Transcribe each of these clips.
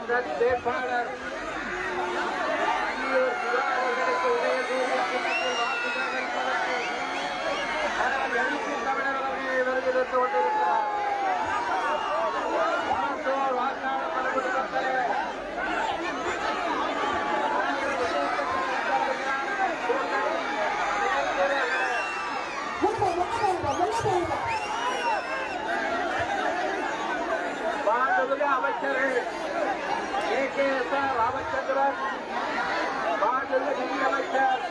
வேட்பாளர் அவர்களுக்கு தமிழர் அவர்களை வருகிறது கொண்டிருக்கிறார். மாண்புமிகு அமைச்சர்கள் KKSR ராமச்சந்திரன், மாண்புமிகு நிதியமைச்சர்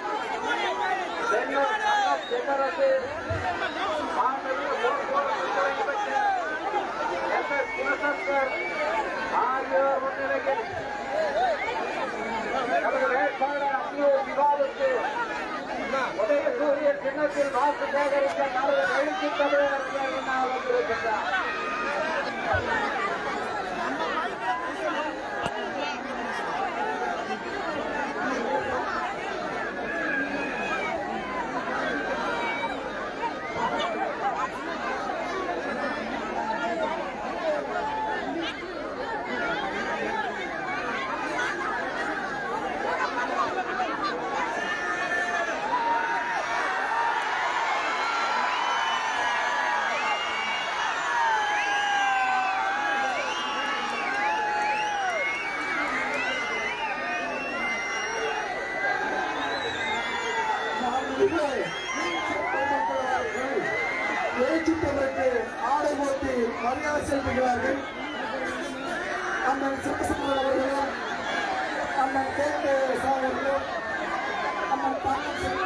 செல்லூர் தென்னரசு, மாண்புமிகு போக்குவரத்து துறை அமைச்சர் SS சிவசங்கர் ஆகியோர் முன்னிலையில் நமது வேட்பாளர் அந்தியூர் விவாதத்து உதயசூரிய சின்னத்தில் வாக்கு சேகரிக்க நமது எழுச்சி தமிழர் வந்திருக்கின்றார். ஆடை போட்டி மரியாதை செலுத்துகிறார்கள். அண்ணன் சிவசங்கர் அவர்களும் அண்ணன் KKSR அவர்களும் அண்ணன் பாண்டியன்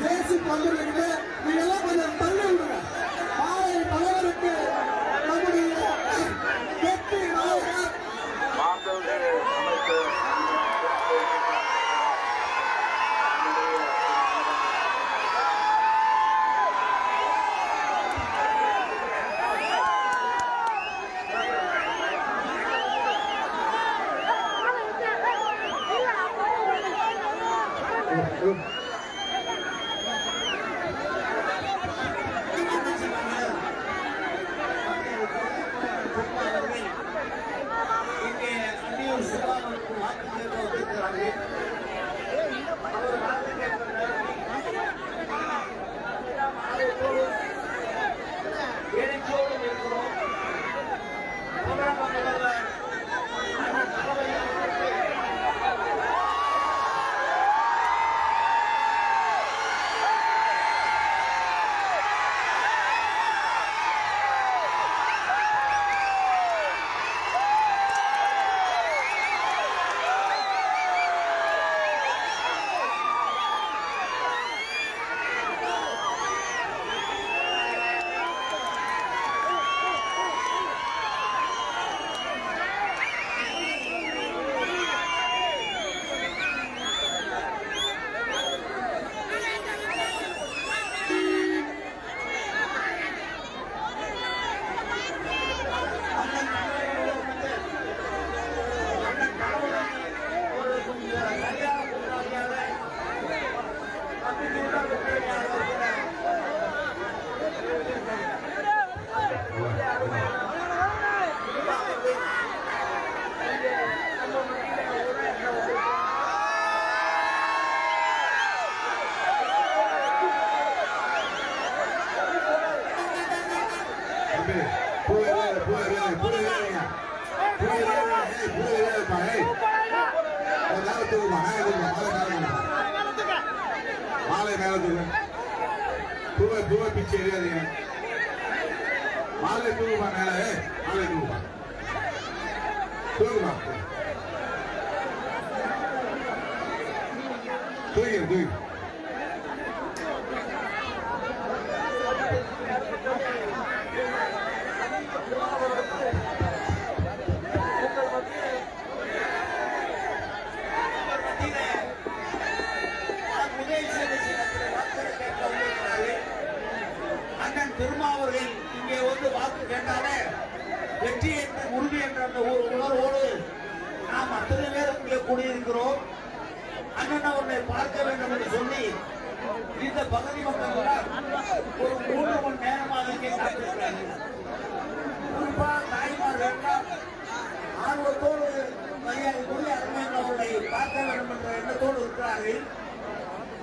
தேசிய பங்குகளுக்கு நீங்கெல்லாம் கொஞ்சம் தள்ளி விடுங்க. மாலை தலைவருக்கு நம்முடைய வெற்றி நாயகர் இங்கே அந்தியூர் சிவாவுக்கு வாக்கு கேட்க வந்திருக்கிறார்கள். அவர் வாக்கு எழுச்சியோடு இருக்கிறோம். மாலை மேலத்துக்கு பூவை பிச்சு எரியாதீங்க. மாலை தூக்குமா மேல, மாலை தூக்குமா தூக்குமா தூக்கி திருமாவர்கள் இங்கே வந்து வாக்கு கேட்டாலே வெற்றி என்ற உறுதி என்ற அந்த ஒரு உணர்வோடு நாம் அத்தனை பேர் இங்கே கூடியிருக்கிறோம். அண்ணன் அவர்களை பார்க்க வேண்டும் என்று சொல்லி இந்த பகுதி மக்கள் எல்லாம் ஒரு 3 மணி நேரமாக இங்கே காத்திருக்கிறார்கள். குறிப்பா தாய்மார்கள் எல்லாம் ஆர்வத்தோடு மரியாதைக்குரிய அருமையான அவர்களை பார்க்க வேண்டும் என்ற எண்ணத்தோடு இருக்கிறார்கள்.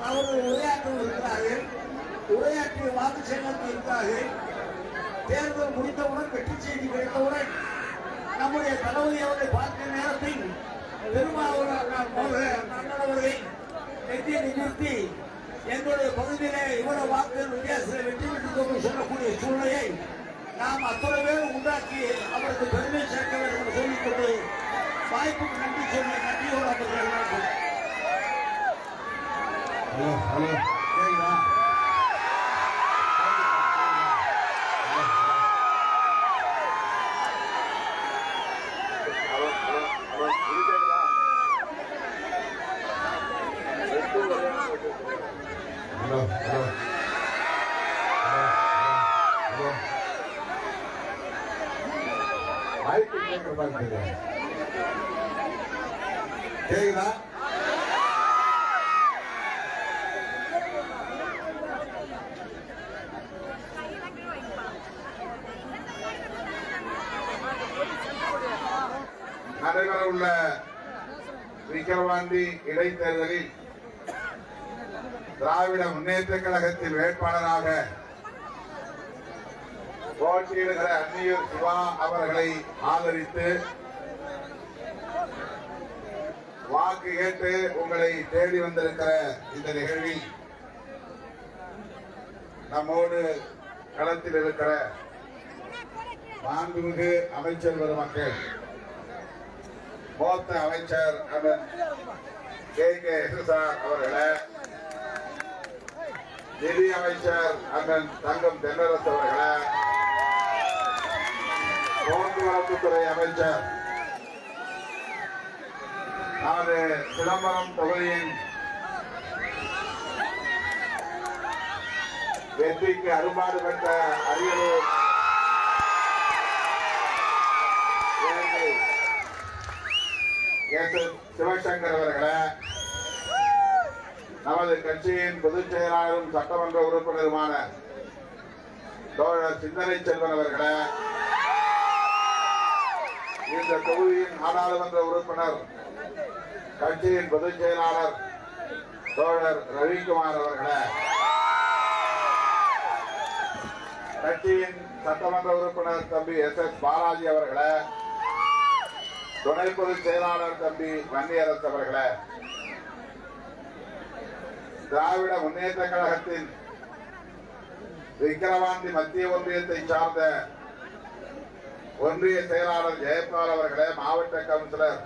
அவர்கள் உரையாற்ற இருக்கிறார்கள். உரையாற்றிய வாக்கு சேகரித்து இருக்கிறார்கள். தேர்தல் முடித்தவுடன் வெற்றி செய்தி கிடைத்தவுடன் நம்முடைய தளபதி அவர்களை பார்க்கிற நேரத்தில் பெருமாவர்களை நெற்றியை நிறுத்தி எங்களுடைய பகுதியிலே இவ்வளவு வாக்குகள் வித்தியாசத்தில் வெற்றி பெற்று சொல்லக்கூடிய சூழ்நிலையை நாம் அத்தனை பேரும் உண்டாக்கி அவருக்கு பெருமை சேர்க்க வேண்டும் என்று சொல்லிக்கொண்டு வாய்ப்புக்கு நன்றி சொல்லி நன்றியோடு அமர்கிறார்கள். ஹலோ ஹலோ கேக்குதா? ஹலோ ஹலோ ஹலோ மைக்கு கேட்கிற மாதிரி தெரியும். கேக்குதா? நடைபெற உள்ள விக்கிரவாண்டி இடைத்தேர்தலில் திராவிட முன்னேற்ற கழகத்தின் வேட்பாளராக போட்டியிடுகிற அன்னியூர் சிவா அவர்களை ஆதரித்து வாக்கு கேட்டு உங்களை தேடி வந்திருக்கிற இந்த நிகழ்வில் நம்மோடு களத்தில் இருக்கிற மாண்புமிகு அமைச்சர் பெருமக்கள், மூத்த அமைச்சர் அண்ணன் கே அவர்களை, நிதி அமைச்சர் அண்ணன் தங்கம் தென்னரசு அவர்களை, போக்குவரத்துத்துறை அமைச்சர் நமது சிதம்பரம் தொகுதியின் வெற்றிக்கு அரும்பாடு பெற்ற அரியலூர் சிவசங்கர் அவர்களை, நமது கட்சியின் பொதுச் செயலாளரும் சட்டமன்ற உறுப்பினருமான தோழர் சிந்தனை செல்வன் அவர்களை, இந்த தொகுதியின் நாடாளுமன்ற உறுப்பினர் கட்சியின் பொதுச் செயலாளர் தோழர் ரவிக்குமார் அவர்களை, கட்சியின் சட்டமன்ற உறுப்பினர் தம்பி SS பாலாஜி அவர்களை, துணை பொதுச் செயலாளர் தம்பி வன்னியரசு அவர்களை, திராவிட முன்னேற்ற கழகத்தின் விக்கிரவாண்டி மத்திய ஒன்றியத்தை சார்ந்த ஒன்றிய செயலாளர் ஜெயபால் அவர்களே, மாவட்ட கவுன்சிலர்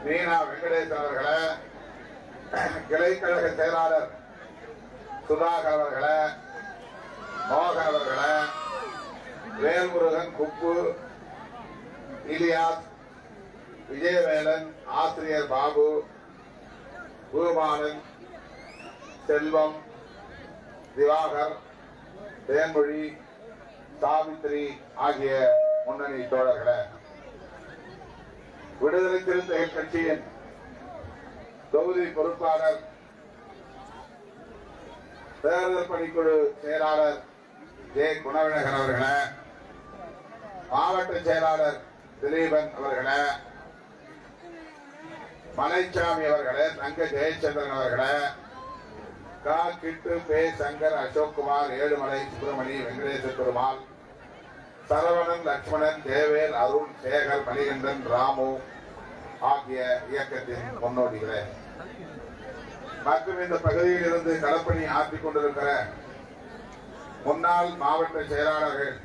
மீனா வெங்கடேசன் அவர்களே, கிளைக்கழக செயலாளர் சுதாகர் அவர்களே, மோகன் அவர்களே, வேல்முருகன், குப்பு, இலியாஸ், விஜயவேலன், ஆசிரியர் பாபு, பூமானன், செல்வம், திவாகர், தேன்மொழி, சாவித்ரி ஆகிய முன்னணி தோழர்களே, விடுதலை சிறுத்தைகள் கட்சியின் தொகுதி பொறுப்பாளர், தேர்தல் பணிக்குழு செயலாளர் ஜே குணவிழகன் அவர்களே, மாவட்ட செயலாளர் திலீபன் அவர்களே, மலைச்சாமி அவர்களே, தங்க ஜெயச்சந்திரன் அவர்களே, கா கிட்டு, பே சங்கர், அசோக்குமார், ஏழுமலை, சுப்பிரமணி, வெங்கடேச பெருமாள், சரவணன், லட்சுமணன், தேவேல், அருண், சேகர், மணிகண்டன், ராமு ஆகிய இயக்கத்தின் முன்னோடிகளே, மற்றும் இந்த பகுதியில் இருந்து களப்பணி ஆற்றிக் கொண்டிருக்கிற முன்னாள் மாவட்ட செயலாளர்கள்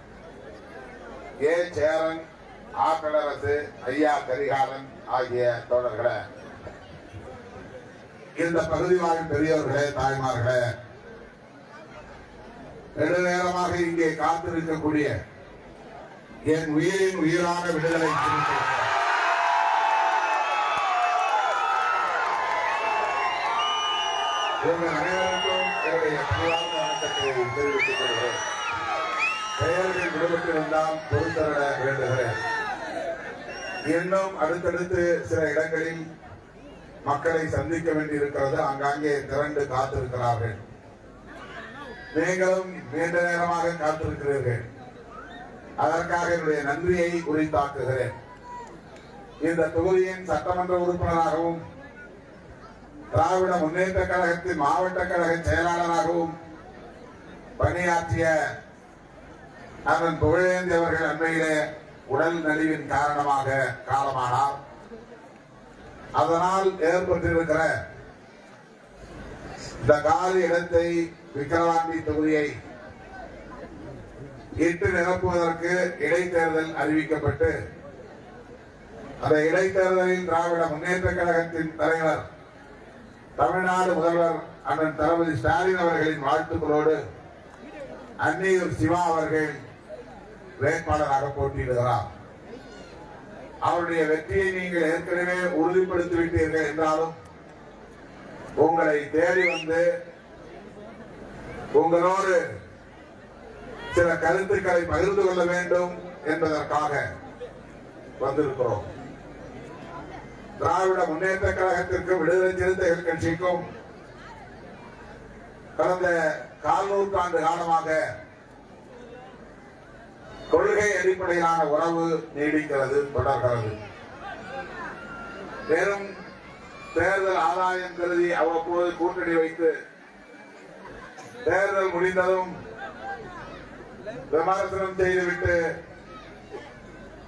ஏ சேரன், ஆக்கடரசு, ஐயா கரிகாலன் ஆகிய தோழர்களே, இந்த பகுதி வாழ் பெரியவர்களே, தாய்மார்களே, நெடுநேரமாக இங்கே காத்திருக்கக்கூடிய என் உயிரின் உயிரான விடுதலை சிறுத்தைகள், உங்கள் அனைவருக்கும் என்னுடைய பணிவான வணக்கத்தை தெரிவித்துக் கொள்கிறேன். பெயர்கள் விடுபட்டிருந்தால் பொறுத்தர வேண்டுகிறேன். இன்னும் அடுத்தடுத்து சில இடங்களில் மக்களை சந்திக்க வேண்டியிருக்கிறது. ஆங்காங்கே திரண்டு காத்திருக்கிறார்கள். நீங்களும் நீண்ட நேரமாக காத்திருக்கிறீர்கள். அதற்காக என்னுடைய நன்றியை உரித்தாக்குகிறேன். இந்த தொகுதியின் சட்டமன்ற உறுப்பினராகவும் திராவிட முன்னேற்ற கழகத்தின் மாவட்ட கழக செயலாளராகவும் பணியாற்றிய அண்ணன் புகழேந்தி அவர்கள் அண்மையிலே உடல் நலிவின் காரணமாக காலமானார். அதனால் ஏற்பட்டிருக்கிற இந்த காலி இடத்தை விக்கிரவாண்டி தொகுதியை இட்டு நிரப்புவதற்கு இடைத்தேர்தல் அறிவிக்கப்பட்டு அந்த இடைத்தேர்தலில் திராவிட முன்னேற்ற கழகத்தின் தலைவர் தமிழ்நாடு முதல்வர் அண்ணன் தளபதி ஸ்டாலின் அவர்களின் வாழ்த்துக்களோடு அன்னியூர் சிவா அவர்கள் வேட்பாளராக போட்டியிடுகிறார். அவருடைய வெற்றியை நீங்கள் ஏற்கனவே உறுதிப்படுத்திவிட்டீர்கள் என்றாலும் உங்களை தேடி வந்து உங்களோடு சில கருத்துக்களை பகிர்ந்து கொள்ள வேண்டும் என்பதற்காக வந்திருக்கிறோம். திராவிட முன்னேற்ற கழகத்திற்கும் விடுதலை சிறுத்தைகள் கட்சிக்கும் கடந்த 4 நூற்றாண்டு காலமாக கொள்கை அடிப்படையிலான உறவு நீடிக்கிறது, தொடர்கிறது. வெறும் தேர்தல் ஆதாயம் கருதி அவ்வப்போது கூட்டணி வைத்து தேர்தல் முடிந்ததும் விமர்சனம் செய்துவிட்டு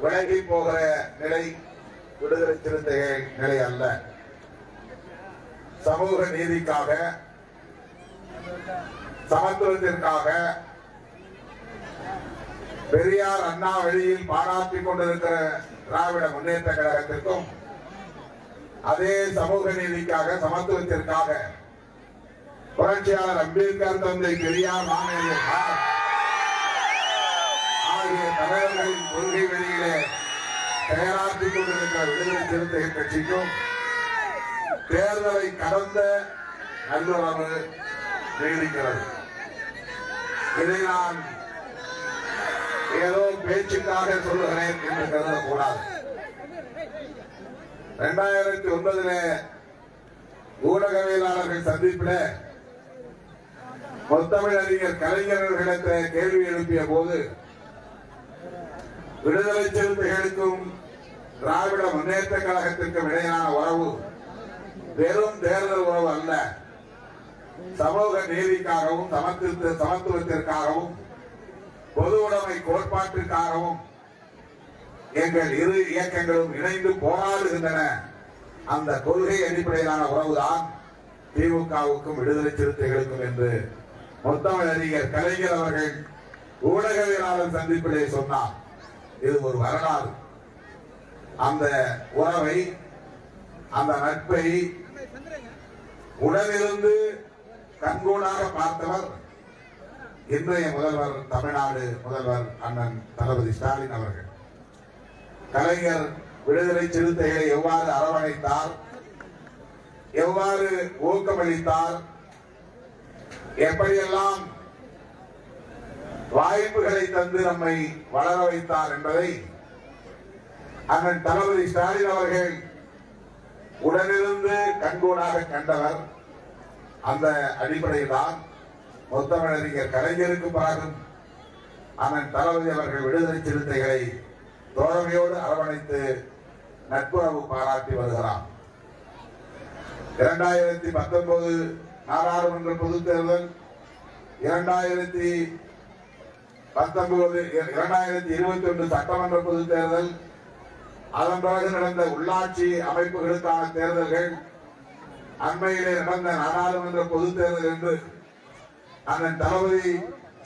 விலகி போகிற நிலை விடுதலை சிறுத்தைகள் நிலை அல்ல. சமூக நீதிக்காக, சமத்துவத்திற்காக பெரியார் அண்ணா வழியில் பாராட்டிக் கொண்டிருக்கிற திராவிட முன்னேற்ற கழகத்திற்கும் அதே சமூக நீதிக்காக, சமத்துவத்திற்காக புரட்சியாளர் அம்பேத்கர், தந்தை பெரியார், மாமேதையர் ஆகிய தலைவர்களின் கொள்கை வழியிலே செயலாற்றிக் கொண்டிருக்கிற விடுதலை சிறுத்தைகள் கட்சிக்கும் தேர்தலை கடந்த நல்லுறவு நீடிக்கிறது. இதை நான் ஏதோ பேச்சுக்காக சொல்லுகிறேன் என்று கருதக்கூடாது. 2009 ஊடகவியலாளர்கள் சந்திப்பில் முத்தமிழறிஞர் கலைஞர்களிடத்தில் கேள்வி எழுப்பிய போது விடுதலை சிறுத்தைகளுக்கும் திராவிட முன்னேற்ற கழகத்திற்கும் இடையிலான உறவு வெறும் தேர்தல் உறவு அல்ல, சமூக நீதிக்காகவும், சமத்துவத்திற்காகவும், பொது உடைமை கோட்பாட்டிற்காகவும் எங்கள் இரு இயக்கங்களும் இணைந்து போராடுகின்றன. அந்த கொள்கை அடிப்படையிலான உறவுதான் திமுகவுக்கும் விடுதலை சிறுத்தைகளுக்கும் என்று முத்தமிழறிஞர் கலைஞர் அவர்கள் ஊடகவியலாளர் சந்திப்பிலே சொன்னார். இது ஒரு வரலாறு. அந்த உறவை, அந்த நட்பை உடனிருந்து கண்கூடாக பார்த்தவர் இன்றைய முதல்வர், தமிழ்நாடு முதல்வர் அண்ணன் தளபதி ஸ்டாலின் அவர்கள். கலைஞர் விடுதலை சிறுத்தைகளை எவ்வாறு அரவணைத்தார், எவ்வாறு ஊக்கமளித்தார், எப்படியெல்லாம் வாய்ப்புகளை தந்து நம்மை வளர வைத்தார் என்பதை அண்ணன் தளபதி ஸ்டாலின் அவர்கள் உடனிருந்து கண்கூடாக கண்டவர். அந்த அடிப்படையில் தான் முத்தமிழறிஞர் கலைஞருக்கு பிறகு அண்ணன் தளபதி அவர்கள் விடுதலை சிறுத்தைகளை தோழமையோடு அரவணைத்து நட்புறவு பாராட்டி வருகிறார். 2019 நாடாளுமன்ற பொதுத் தேர்தல், 2021 சட்டமன்ற பொதுத் தேர்தல், அதன் பிறகு நடந்த உள்ளாட்சி அமைப்புகளுக்கான தேர்தல்கள், அண்மையிலே நடந்த நாடாளுமன்ற பொதுத் தேர்தல் என்று அண்ணன் தளபதி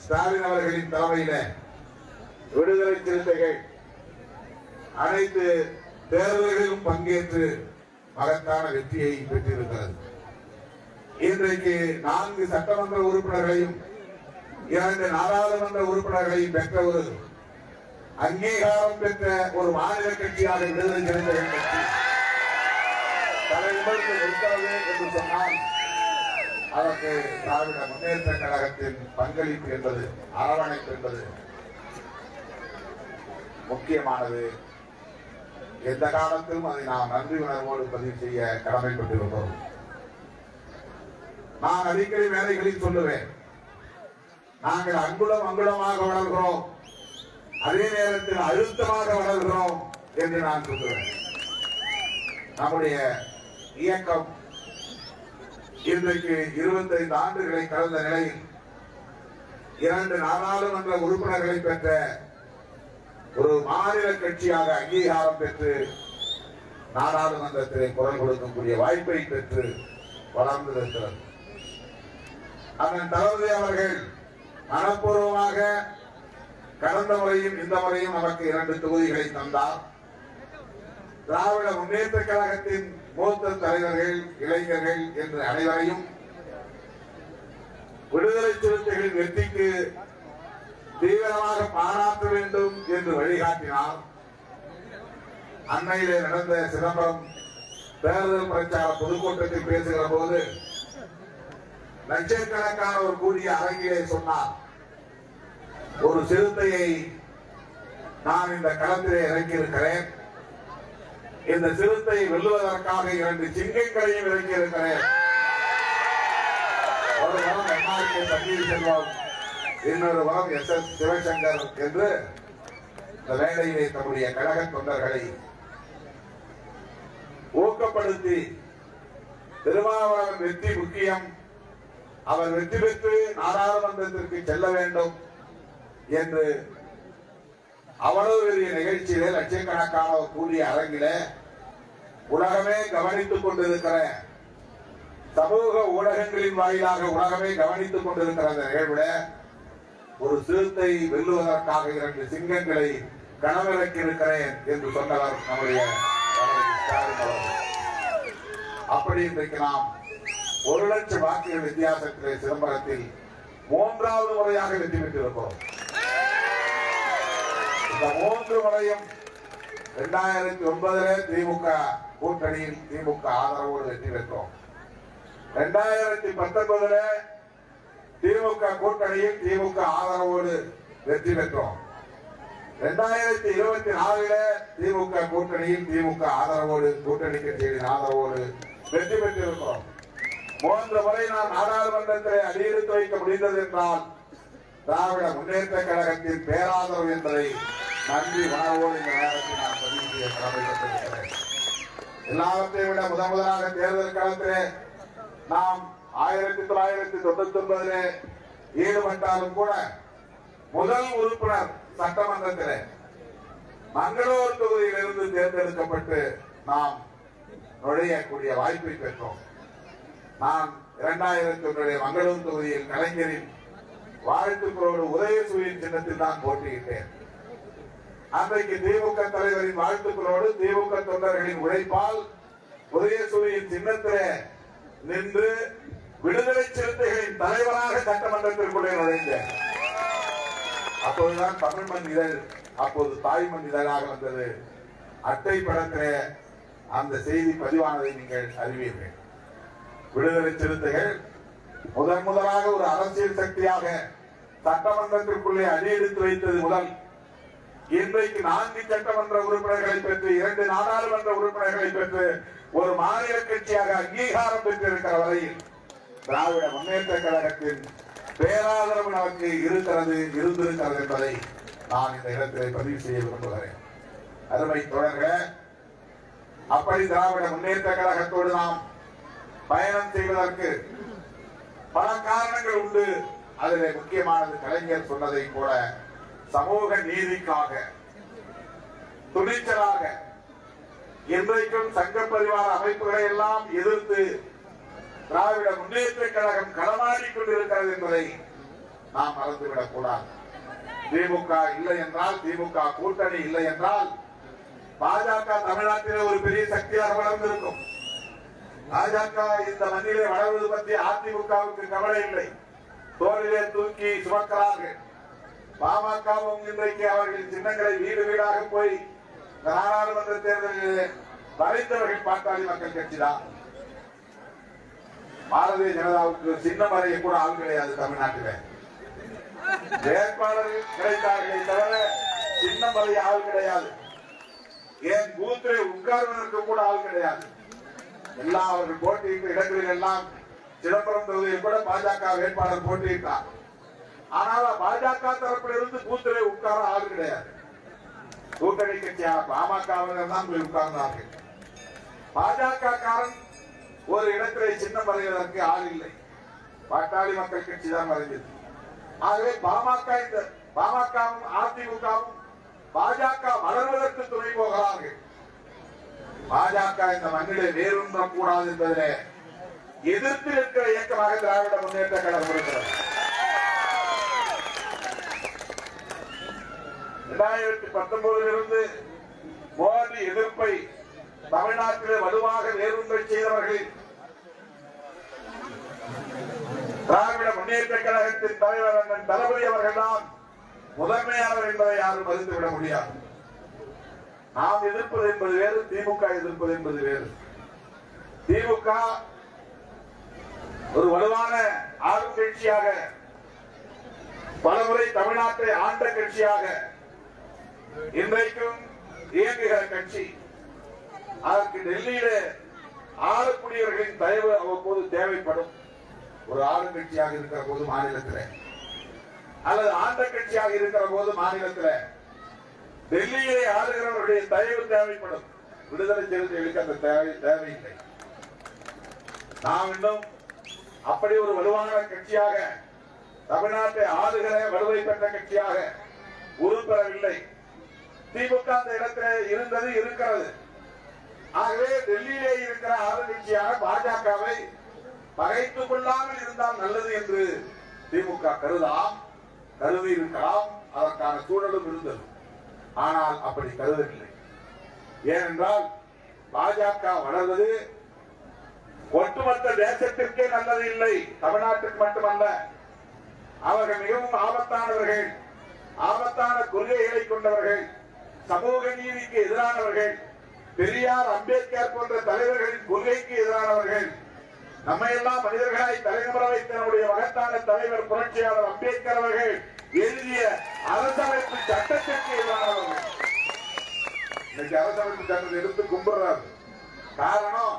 ஸ்டாலின் அவர்களின் தலைமையில விடுதலை சிறுத்தைகள் அனைத்து தேர்தல்களிலும் பங்கேற்று மகத்தான வெற்றியை பெற்றிருக்கிறது. இன்றைக்கு 4 சட்டமன்ற உறுப்பினர்களையும் 2 நாடாளுமன்ற உறுப்பினர்களையும் பெற்ற ஒரு அங்கீகாரம் பெற்ற ஒரு மாநில கட்சியாக விடுதலை சிறுத்தைகள் கட்சி தலைமுறைக்கு இருக்கிறது என்று சொன்னால் அதற்கு திராவிட முன்னேற்ற கழகத்தின் பங்களிப்பு என்பது, அரவணைப்பு என்பது முக்கியமானது. எந்த காலத்திலும் அதை நாம் நன்றி உணர்வோடு பதிவு செய்ய கடமைப்பட்டிருக்கிறோம். நான் அடிக்கடி வேலைகளில் சொல்லுவேன், நாங்கள் அங்குலம் அங்குலமாக வளர்கிறோம், அதே நேரத்தில் அழுத்தமாக வளர்கிறோம் என்று நான் சொல்லுவேன். நம்முடைய இயக்கம் இன்றைக்கு 25 ஆண்டுகளை கடந்த நிலையில் 2 நாடாளுமன்ற உறுப்பினர்களை பெற்ற ஒரு மாநில கட்சியாக அங்கீகாரம் பெற்று நாடாளுமன்றத்திலே குரல் கொடுக்கக்கூடிய வாய்ப்பை பெற்று வளர்ந்திருக்கிறது. அண்ணன் தளபதி அவர்கள் மனப்பூர்வமாக கடந்த முறையும் இந்த முறையும் நமக்கு 2 தொகுதிகளை தந்தார். திராவிட முன்னேற்ற கழகத்தின் மூத்த தலைவர்கள், இளைஞர்கள் என்று அனைவரையும் விடுதலை சிறுத்தைகளின் வெற்றிக்கு தீவிரமாக பாராட்ட வேண்டும் என்று வழிகாட்டினார். அண்மையிலே நடந்த சிதம்பரம் தேர்தல் பிரச்சார பொதுக்கூட்டத்தில் பேசுகிற போது லட்சக்கணக்கானவர் கூடிய அரங்கிலே சொன்னார், ஒரு சிறுத்தையை நான் இந்த களத்திலே இறக்கியிருக்கிறேன், இந்த சிறுத்தை வெல்லுவதற்காக 2 சிங்கங்களையும் இறக்கியிருக்கிறேன். ஒரு வரம் எம்ஆர்கே பன்னீர்செல்வம், இன்னொரு வரம் எஸ்.எஸ். சிவசங்கர் என்று இந்த வேளையிலே தம்முடைய கழக தொண்டர்களை ஊக்கப்படுத்தி திருமாவளவன் வெற்றி முக்கியம், அவர் வெற்றி பெற்று நாடாளுமன்றத்திற்கு செல்ல வேண்டும் என்று அவ்வளவு பெரிய நிகழ்ச்சியிலே லட்சக்கணக்கானவர் கூடிய அரங்கிலே உலகமே கவனித்துக் கொண்டிருக்கிற, சமூக ஊடகங்களின் வாயிலாக உலகமே கவனித்துக் கொண்டிருக்கிற அந்த நிகழ்வுல ஒரு சிறுத்தை வெல்லுவதற்காக 2 சிங்கங்களை களமிறக்கி இருக்கிறேன் என்று சொன்னவர் நம்முடைய ஸ்டாலின் அவர்கள். அப்படி இன்றைக்கு நாம் 1 லட்சம் வாக்குகள் வித்தியாசத்திலே சிதம்பரத்தில் 3வது முறையாக வெற்றி பெற்றிருக்கிறோம். இந்த 3 முறையும் 2009 திமுக கூட்டணியில் திமுக ஆதரவோடு வெற்றி பெற்றோம். 2019 திமுக கூட்டணியில் திமுக ஆதரவோடு வெற்றி பெற்றோம். 2024 திமுக கூட்டணியில் திமுக ஆதரவோடு, கூட்டணி கட்சிகளின் ஆதரவோடு வெற்றி பெற்றிருக்கிறோம். 3 முறை நாம் நாடாளுமன்றத்திலே அடியெடுத்து வைக்க முடிந்தது என்றால் திராவிட முன்னேற்ற கழகத்தின் பேராதரவு என்பதை நன்றி உணர்வோடு இந்த நேரத்தில் நான் பதிவு செய்ய கடமைப்பட்டிருக்கிறேன். எல்லாவற்றையும் விட முதலாக தேர்தல் களத்திலே நாம் 1999 ஈடுபட்டாலும் கூட முதல் உறுப்பினர் சட்டமன்றத்திலே மங்களூர் தொகுதியிலிருந்து தேர்ந்தெடுக்கப்பட்டு நாம் நுழையக்கூடிய வாய்ப்பை பெற்றோம். நான் 2001 மங்களூர் தொகுதியில் கலைஞரின் வாழ்த்துக்களோடு உதயசூரியன் சின்னத்தில் தான் போட்டியிட்டேன். அன்றைக்கு திமுக தலைவரின் வாழ்த்துக்களோடு திமுக தொண்டர்களின் உழைப்பால் உதயசூரியன் சின்னத்திலே நின்று விடுதலை சிறுத்தைகளின் தலைவராக சட்டமன்றத்திற்குள்ளே நுழைந்தேன். அப்போதுதான் தமிழ்மண் இதழ், அப்போது தாய்மண் இதழாக வந்தது. அட்டை படத்திலே அந்த செய்தி பதிவானதை நீங்கள் அறிவீர்கள். விடுதலை சிறுத்தைகள் முதலாக ஒரு அரசியல் சக்தியாக சட்டமன்றத்திற்குள்ளே அடியெடுத்து வைத்தது முதல் இன்றைக்கு 4 சட்டமன்ற உறுப்பினர்களை பெற்று 2 நாடாளுமன்ற உறுப்பினர்களை பெற்று ஒரு மாநில கட்சியாக அங்கீகாரம் பெற்றிருக்கிற வரையில் திராவிட முன்னேற்ற கழகத்தின் பேராதரவு நமக்கு இருந்திருக்கிறது என்பதை நான் இந்த இடத்திலே பதிவு செய்ய விரும்புகிறேன். அருமை தோழர்களே, அப்படி திராவிட முன்னேற்ற கழகத்தோடு நாம் பயணம் செய்வதற்கு பல காரணங்கள் உண்டு. அதிலே முக்கியமானது கலைஞர் சொன்னதை போல சமூக நீதிக்காக துணிச்சலாக இன்றைக்கும் சங்க பரிவார அமைப்புகளை எல்லாம் எதிர்த்து திராவிட முன்னேற்ற கழகம் களமாடிக் கொண்டிருக்கிறது என்பதை நாம் மறந்துவிடக் கூடாது. திமுக இல்லை என்றால், திமுக கூட்டணி இல்லை என்றால் பாஜக தமிழ்நாட்டிலே ஒரு பெரிய சக்தியாக வளர்ந்திருக்கும். பாஜக இந்த மண்ணிலே வளர்வது பற்றி அதிமுகவுக்கு கவலை இல்லை. தோளிலே தூக்கி சுமக்கிறார்கள். பாமகவும் இன்றைக்கு அவர்களின் சின்னங்களை வீடு வீடாக போய் நாடாளுமன்ற தேர்தலில் வரைந்தவர்கள் பாட்டாளி மக்கள் கட்சி தான். பாரதிய ஜனதாவுக்கு சின்னம் வரைய கூட ஆள் கிடையாது. தமிழ்நாட்டில் வேட்பாளர்கள் கிடைத்தார்களே தவிர சின்னம் வரைய ஆள் கிடையாது. ஏன் பூத்திலே உட்கார்வதற்கு கூட ஆள் கிடையாது. எல்லாம் அவர்கள் போட்டியிட்ட இடங்களில் எல்லாம் சிதம்பரம் தொகுதியில் கூட பாஜக வேட்பாளர் போட்டியிட்டார். ஆனால் பாஜக தரப்பிலிருந்து பூத்திலே உட்கார ஆள் கிடையாது. கூட்டணி கட்சியான பாமகவினர் தான் போய் உட்கார்ந்தார்கள். பாஜக காரன் ஒரு இடத்திலே சின்னம் வரைவதற்கு ஆள் இல்லை. பாட்டாளி மக்கள் கட்சி தான் வரைந்தது. ஆகவே பாமகவும் அதிமுகவும் பாஜக வளர்வதற்கு துணை போகிறார்கள். பாஜக இந்த மண்ணிலே வேரூன்றக் கூடாது என்பதிலே எதிர்த்து இருக்கிற இயக்கமாக திராவிட முன்னேற்ற கழகம் இருக்கிறது. 2019 மோடி எதிர்ப்பை தமிழ்நாட்டிலே வலுவாக வேரூன்ற செய்தவர்கள் திராவிட முன்னேற்ற கழகத்தின் தலைவர் அண்ணன் தளபதி அவர்கள் தான் முதன்மையானவர் என்பதை யாரும் மறுத்துவிட முடியாது. நாம் எதிர்ப்பது என்பது வேறு, திமுக எதிர்ப்பது என்பது வேறு. திமுக ஒரு வலுவான ஆளும் கட்சியாக பலமுறை தமிழ்நாட்டை ஆண்ட கட்சியாக இன்றைக்கும் இயங்குகிற கட்சி. அதற்கு டெல்லியிலே ஆளக்கூடியவர்களின் தயவு அவ்வப்போது தேவைப்படும். ஒரு ஆளும் கட்சியாக இருக்கிற போது மாநிலத்தில் அல்லது ஆண்ட கட்சியாக இருக்கிற போது மாநிலத்தில் டெல்லியிலே ஆளுகிறவர்களுடைய தயவு தேவைப்படும். விடுதலை சிறுத்தைகளுக்கு அந்த தேவையில்லை. நாம் இன்னும் அப்படி ஒரு வலுவான கட்சியாக தமிழ்நாட்டை ஆளுகிற வலுவை பெற்ற கட்சியாக உருப்பெறவில்லை. திமுக அந்த இடத்தில் இருந்தது, இருக்கிறது. ஆகவே டெல்லியிலே இருக்கிற ஆளுங்கட்சியாக பாஜகவை பகைத்துக் கொள்ளாமல் இருந்தால் நல்லது என்று திமுக கருதி இருக்கலாம். அதற்கான சூழலும் இருந்தது. ஆனால் அப்படி கருதவில்லை. ஏனென்றால் பாஜக வளர்வது ஒட்டுமொத்த தேசத்திற்கே நல்லது இல்லை, தமிழ்நாட்டுக்கு மட்டுமல்ல. அவர்கள் மிகவும் ஆபத்தானவர்கள், ஆபத்தான கொள்கைகளை கொண்டவர்கள், சமூக நீதிக்கு எதிரானவர்கள், பெரியார் அம்பேத்கர் போன்ற தலைவர்களின் கொள்கைக்கு எதிரானவர்கள். நம்மையெல்லாம் மனிதர்களாய் தலைநகர வைத்த நம்முடைய மகத்தான தலைவர் புரட்சியாளர் அம்பேத்கர் அவர்கள் எழுதிய அரசமைப்பு சட்டத்திற்கு எதிரானவர்கள். இன்னைக்கு அரசமைப்பு சட்டத்தை எடுத்து கும்பிடுறாரு. காரணம்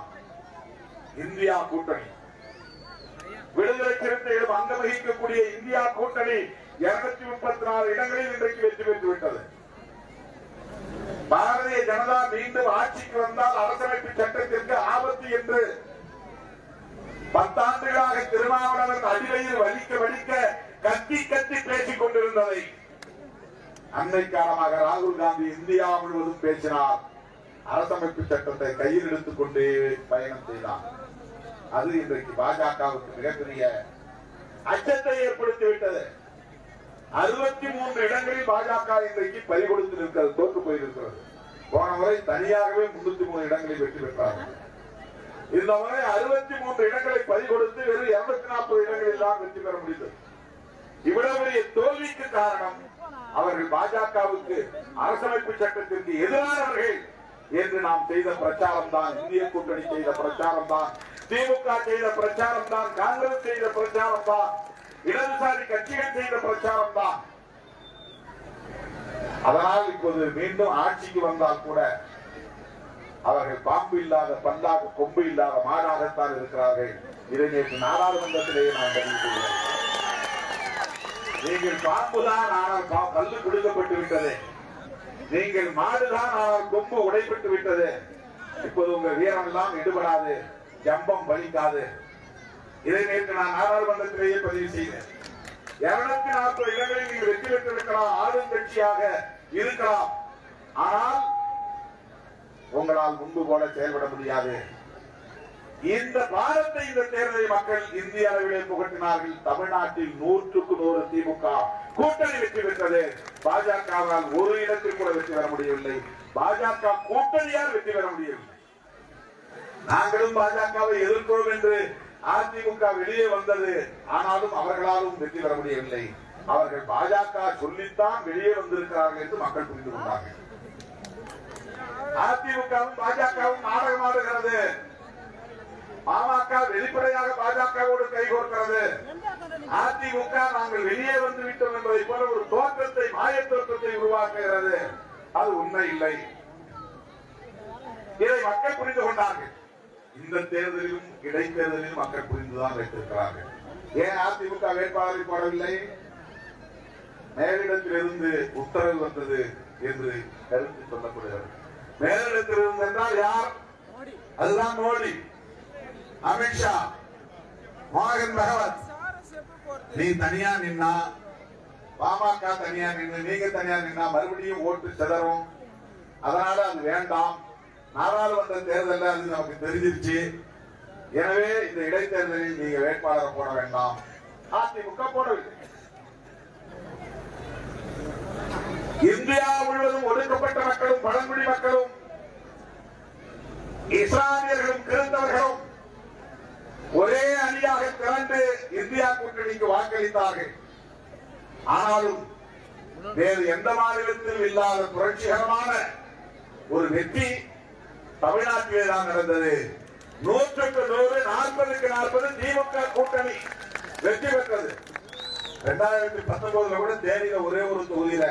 இந்தியா கூட்டணி. விடுதலை சிறுத்தைகளும் அங்கம் வகிக்கக்கூடிய இந்தியா கூட்டணி 234 இடங்களில் இன்றைக்கு வெற்றி பெற்று விட்டது. பாரதிய ஜனதா மீண்டும் ஆட்சிக்கு வந்தால் அரசமைப்பு சட்டத்திற்கு ஆபத்து என்று 10 ஆண்டுகளாக திருமாவளவன் அடிவையில் வலிக்க கத்தி பேசிக் கொண்டிருந்ததை அன்னை காலமாக ராகுல் காந்தி இந்தியா முழுவதும் பேசினார். அரசமைப்பு சட்டத்தை கையில் எடுத்துக் கொண்டே பயணம் செய்தார். அது இன்றைக்கு பாஜகவுக்கு மிகப்பெரிய அச்சத்தை ஏற்படுத்திவிட்டது. 63 இடங்களில் பாஜக இன்றைக்கு பறிகொடுத்து இருக்கிறது, தோற்று போயிருக்கிறது. போன முறை தனியாகவே 303 இடங்களில் வெற்றி பெற்றார்கள். இந்த முறை 63 இடங்களை பறிகொடுத்து வெறும் 240 இடங்களில் தான் வெற்றி பெற முடிந்தது. இவ்வளவு பெரிய தோல்விக்கு காரணம் அவர்கள் பாஜகவுக்கு அரசமைப்பு சட்டத்திற்கு எதிரானவர்கள் என்று நாம் செய்த பிரச்சாரம் தான். இந்திய கூட்டணி செய்த பிரச்சாரம் தான், திமுக செய்த பிரச்சாரம் தான், காங்கிரஸ் செய்த பிரச்சாரம் தான், இடதுசாரி கட்சிகள் செய்த பிரச்சாரம் தான். அதனால் இப்போது மீண்டும் ஆட்சிக்கு வந்தால் கூட அவர்கள் பாம்பு இல்லாத பல்லாக கொம்பு இல்லாத மாடாகத்தான் இருக்கிறார்கள். இதை நேற்று நாடாளுமன்றத்திலேயே நான் பதிவு செய்கிறேன். நீங்கள் பாம்புதான், ஆனால் பல்லு கொடுக்கப்பட்டு விட்டது. நீங்கள் மாடுதான், ஆனால் கொம்பு உடைப்பட்டு விட்டது. இப்போது உங்க வீரம் எல்லாம் எடுபடாது, ஜம்பம் வலிக்காது. இதை நேற்று நான் நாடாளுமன்றத்திலேயே பதிவு செய்தேன். 240 இடங்களில் நீங்கள் வெற்றி பெற்றிருக்கலாம், ஆளும் கட்சியாக இருக்கலாம். ஆனால் உங்களால் முன்பு போல செயல்பட முடியாது. இந்த பாரத்தை, இந்த தேர்தலை மக்கள் இந்திய அளவிலே புகட்டினார்கள். தமிழ்நாட்டில் 100க்கு 100 திமுக கூட்டணி வெற்றி பெற்றது. பாஜகவால் ஒரு இடத்தில் கூட வெற்றி பெற முடியவில்லை. பாஜக கூட்டணியால் வெற்றி பெற முடியவில்லை. நாங்களும் பாஜகவை எதிர்க்கிறோம் என்று அதிமுக வெளியே வந்தது. ஆனாலும் அவர்களாலும் வெற்றி பெற முடியவில்லை. அவர்கள் பாஜக சொல்லித்தான் வெளியே வந்திருக்கிறார்கள் என்று மக்கள் புரிந்து கொண்டார்கள். அதிமுகவும் பாஜகவும் நாடகமாடுகிறது. பாமக வெளிப்படையாக பாஜகவோடு கைகோர்க்கிறது. அதிமுக நாங்கள் வெளியே வந்து விட்டோம் என்பதை போல ஒரு தோற்றத்தை, மாய தோற்றத்தை உருவாக்குகிறது. அது உண்மை இல்லை. மக்கள் புரிந்து கொண்டார்கள். இந்த தேர்தலிலும் இடைத்தேர்தலிலும் மக்கள் புரிந்துதான் வைத்திருக்கிறார்கள். ஏன் அதிமுக வேட்பாளரை போடவில்லை? மேலிடத்திலிருந்து உத்தரவு வந்தது என்று கருத்து சொல்லப்படுகிறது. மேலிடத்திலிருந்து என்றால் யார்? அதுதான் மோடி, அமித்ஷா, மோகன் பகவத். நீ தனியா நின்னா, பாமக தனியா நின்று, நீங்க தனியா நின்னா மறுபடியும் ஓட்டு சிதறும். அதனால அது வேண்டாம். நாடாளுமன்ற தேர்தலில் அது நமக்கு தெரிஞ்சிருச்சு. எனவே இந்த இடைத்தேர்தலில் நீங்க வேட்பாளரை போட வேண்டாம். அதிமுக போடவில்லை. இந்தியா முழுவதும் ஒடுக்கப்பட்ட மக்களும் பழங்குடி மக்களும் இஸ்லாமியர்களும் கிறிஸ்தவர்களும் ஒரே அணியாக திரண்டு இந்தியா கூட்டணிக்கு வாக்களித்தார்கள். ஆனாலும் வேறு எந்த மாநிலத்திலும் இல்லாத புரட்சிகரமான ஒரு வெற்றி தமிழ்நாட்டிலே தான் நடந்தது. 100க்கு 100, 40க்கு 40 திமுக கூட்டணி வெற்றி பெற்றது. 2019 கூட தேனியில ஒரே ஒரு தொகுதியில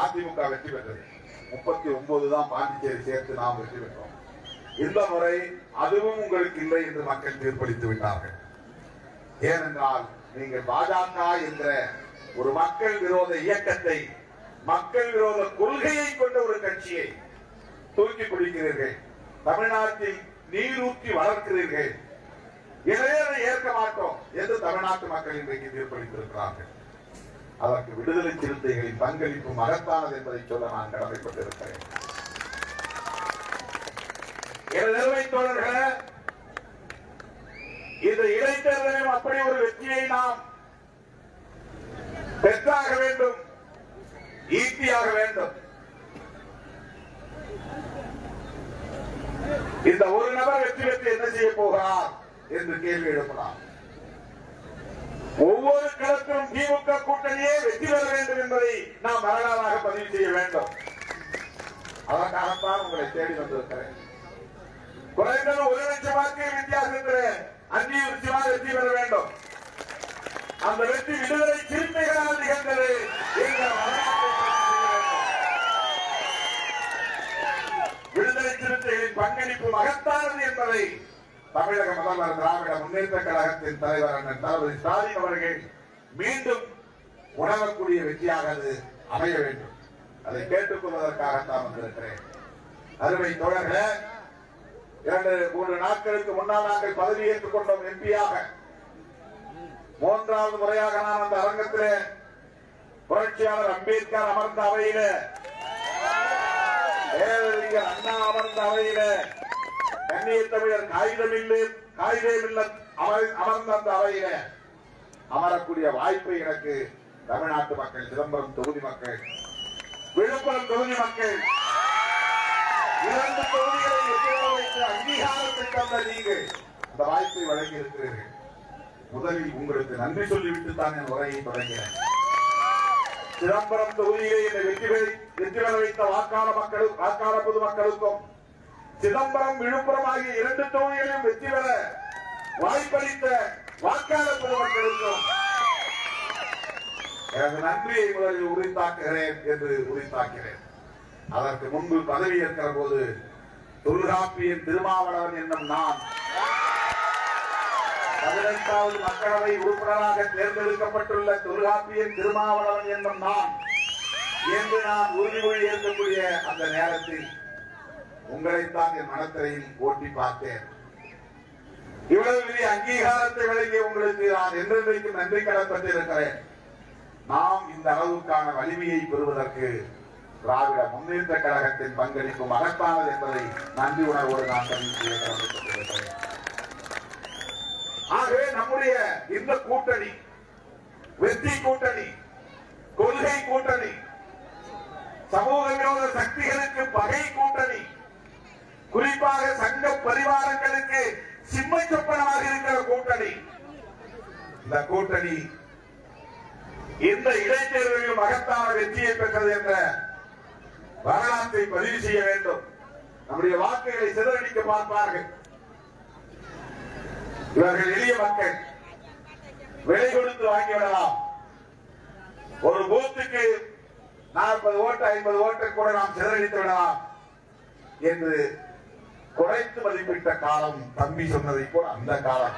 அதிமுக வெற்றி பெற்றது. 39 தான் பாண்டிச்சேரி சேர்த்து நாம் வெற்றி பெற்றோம். இந்த முறை அதுவும் உங்களுக்கு இல்லை என்று மக்கள் தீர்ப்பளித்து விட்டார்கள். ஏனென்றால் நீங்கள் பாஜக என்ற ஒரு மக்கள் விரோத இயக்கத்தை, மக்கள் விரோத கொள்கையை கொண்ட ஒரு கட்சியை தூக்கி பிடிக்கிறீர்கள். தமிழ்நாட்டில் நீரூற்றி வளர்க்கிறீர்கள். எனவே அதை ஏற்க மாட்டோம் என்று தமிழ்நாட்டு மக்கள் இன்றைக்கு தீர்ப்பளித்திருக்கிறார்கள். அதற்கு விடுதலை சிறுத்தைகளின் பங்களிப்பு மகத்தானது என்பதை சொல்ல நான் கடமைப்பட்டிருக்கிறேன். நிறுவை தோழர்களே, இந்த இடைத்தேர்தலில் அப்படி ஒரு வெற்றியை நாம் பெற்றாக வேண்டும், ஈட்டியாக வேண்டும். இந்த ஒரு நபர் வெற்றி பெற்று என்ன செய்ய போகிறார் என்று கேள்வி எழுப்பலாம். ஒவ்வொரு களத்திலும் திமுக கூட்டணியே வெற்றி பெற வேண்டும் என்பதை நாம் வரலாறாக பதிவு செய்ய வேண்டும். அதற்காகத்தான் உங்களை தேடி வந்திருக்கிறேன். குறைந்தது 1 லட்சம் வாக்குகள் வித்தியாசத்தில் 5 நிச்சயமாக வெற்றி பெற வேண்டும். அந்த வெற்றி விடுதலை சிறுத்தைகளால் நிகழ்ந்தது. விடுதலை சிறுத்தைகளின் பங்களிப்பு மகத்தானது என்பதை தமிழக முதல்வர் திராவிட முன்னேற்ற கழகத்தின் தலைவர் அண்ணன் தளபதி ஸ்டாலின் அவர்கள் மீண்டும் உணரக்கூடிய வெற்றியாக அது அமைய வேண்டும். அதை கேட்டுக் கொள்வதற்காகத்தான் வந்திருக்கிறேன். அருமை தோழர்களே, 2-3 நாட்களுக்கு முன்னால் நாங்கள் பதவியேற்றுக் கொண்டோம் எம்பியாக. 3வது முறையாக நான் அந்த அரங்கத்திலே புரட்சியாளர் அம்பேத்கர் அமர்ந்த அவையில, பேரறிஞர் அண்ணா அமர்ந்த அவையில, கண்ணிய தமிழர் காகிதமில்ல அமர்ந்த அந்த அவையில அமரக்கூடிய வாய்ப்பை எனக்கு தமிழ்நாட்டு மக்கள், சிதம்பரம் தொகுதி மக்கள், விழுப்புரம் தொகுதி மக்கள், 2 தொகுதிகளை வைத்து அங்கீகாரத்தை தந்த நீங்கள் அந்த வாய்ப்பை வழங்கி இருக்கிறீர்கள். முதலில் உங்களுக்கு நன்றி சொல்லிவிட்டு தான் என் உரையை தொடங்கினேன். சிதம்பரம் தொகுதியை வெற்றி பெற வைத்த வாக்காள பொதுமக்களுக்கும், சிதம்பரம் விழுப்புரம் ஆகிய 2 தொகுதிகளையும் வெற்றி பெற வாய்ப்பளித்த வாக்காளர் பொதுமக்களுக்கும் எனது நன்றியை முதலில் உரித்தாக்குகிறேன் என்று உரித்தாக்கிறேன். அதற்கு முன்பு பதவி ஏற்கிற போது தொல்காப்பியன் திருமாவளவன் என்னும் நான் 18வது மக்களவை உறுப்பினராக தேர்ந்தெடுக்கப்பட்டுள்ள தொல்காப்பியன் திருமாவளவன் என்னும் நான் என்று நான் உறுதிமொழி ஏற்கக்கூடிய அந்த நேரத்தில் உங்களைத்தான் என் மனத்திரையில் ஓட்டி பார்த்தேன். இவ்வளவு பெரிய அங்கீகாரத்தை வழங்கிய உங்களுக்கு நான் என்றென்றைக்கும் நன்றி கடன்பட்டிருக்கிறேன். நாம் இந்த அளவுக்கான வலிமையை பெறுவதற்கு திராவிட முன்னேற்ற கழகத்தின் பங்களிப்பு மகத்தானது என்பதை நன்றி உணர்வோடு நான் பதிவு செய்ய கடமைப்பட்டிருக்கிறேன். ஆகவே நம்முடைய இந்த கூட்டணி வெற்றி கூட்டணி, கொள்கை கூட்டணி, சமூக விரோத சக்திகளுக்கு பகை கூட்டணி, குறிப்பாக சங்க பரிவாரங்களுக்கு சிம்ம சொப்பனமாக இருக்கிற கூட்டணி. இந்த கூட்டணி இந்த இடைத்தேர்தலில் மகத்தான வெற்றியை பெற்றது என்ற வரலாற்றை பதிவு செய்ய வேண்டும். நம்முடைய வாக்குகளை சிதறடிக்க பார்ப்பார்கள். இவர்கள் எளிய மக்கள், விலை கொடுத்து வாங்கிவிடலாம். ஒரு பூத்துக்கு 40 ஓட்டு 50 ஓட்டு கூட நாம் சிதறடித்து விடலாம் என்று குறைத்து மதிப்பிட்ட காலம் தம்பி சொன்னதை போல் அந்த காலம்.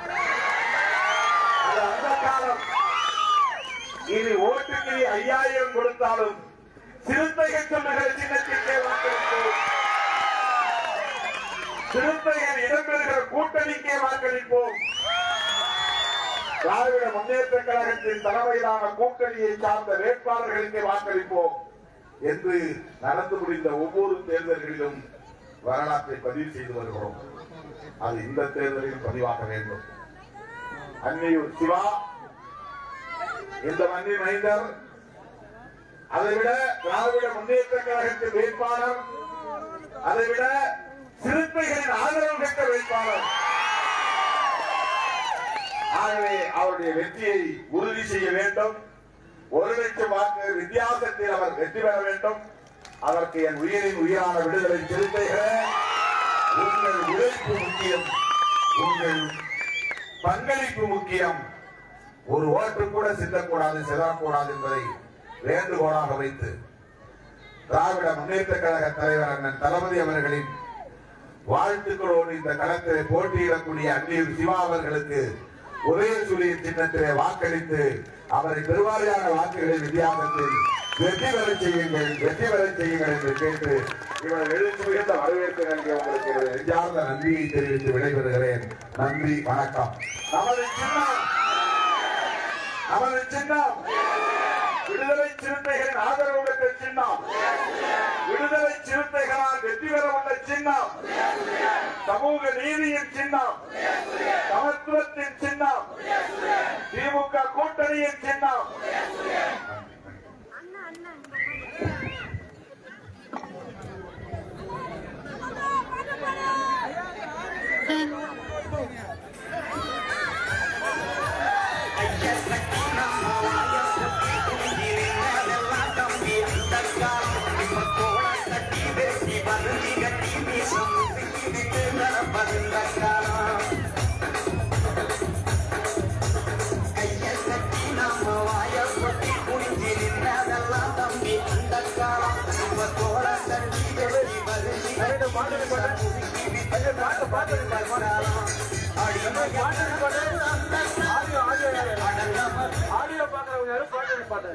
அது அந்த காலம். இனி ஓட்டுக்கு 5000 கொடுத்தாலும் சிறுத்தைகள் சொல்லுகிற சின்னத்திற்கே வாக்களிப்போம். சிறுத்தைகள் இடம்பெறுகிற கூட்டணிக்கே வாக்களிப்போம். திராவிட முன்னேற்ற கழகத்தின் தலைமையிலான கூட்டணியை சார்ந்த வேட்பாளர்களுக்கு வாக்களிப்போம் என்று நடந்து முடிந்த ஒவ்வொரு தேர்தல்களிலும் வரலாற்றை பதிவு செய்து வருகிறோம். அது இந்த தேர்தலில் பதிவாக வேண்டும். அன்னியூர் சிவா இந்த மண்ணின் மைந்தர், அதைவிட திராவிட முன்னேற்ற கழகத்தின் வேட்பாளர், அதைவிட சிறுத்தைகளின் ஆதரவு பெற்ற வேட்பாளர். ஆகவே அவருடைய வெற்றியை உறுதி செய்ய வேண்டும். 1 லட்சம் வாக்கு வித்தியாசத்தில் அவர் வெற்றி பெற வேண்டும். அதற்கு என் உயிரின் உயிரான விடுதலை சிறுத்தைகளே, உங்கள் உழைப்பு முக்கியம், உங்கள் பங்களிப்பு முக்கியம். ஒரு ஓட்டு கூட சிந்தக்கூடாது, சிதறக்கூடாது என்பதை வேண்டுகோளாக வைத்து திராவிட முன்னேற்ற கழக தலைவர் அண்ணன் தளபதி அவர்களின் வாழ்த்துக்களோடு இந்த களத்திலே போட்டியிடக்கூடிய அன்னியூர் சிவா அவர்களுக்கு உதயசூரியன் சின்னத்திலே வாக்களித்து அவரை பெருவாரியான வாக்குகளை வித்தியாசத்தில் வெற்றி பெற செய்யுங்கள், வெற்றி பெற செய்யுங்கள் என்று கேட்டு இவர்கள் எழுச்சி மிகுந்த வரவேற்பு நல்கிய உங்களுக்கு நெஞ்சார்ந்த நன்றியை தெரிவித்து விடைபெறுகிறேன். நன்றி, வணக்கம். நமது சின்னம், நமது சின்னம் விடுதலை சிறுத்தைகளின் ஆதரவு பெற்ற சின்னம், விடுதலை சிறுத்தைகளால் வெற்றி பெற உள்ள சின்னம், சமூக நீதியின் சின்னம், சமத்துவத்தின் சின்னம், திமுக கூட்டணியின் சின்னம். ஆடியோ பாக்குறவங்க பாட்டு பாட்டு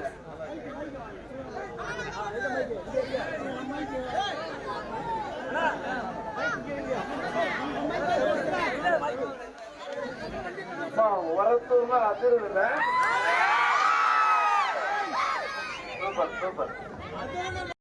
வரத்தூர்னா அதிர்வுல சூப்பர் சூப்பர்.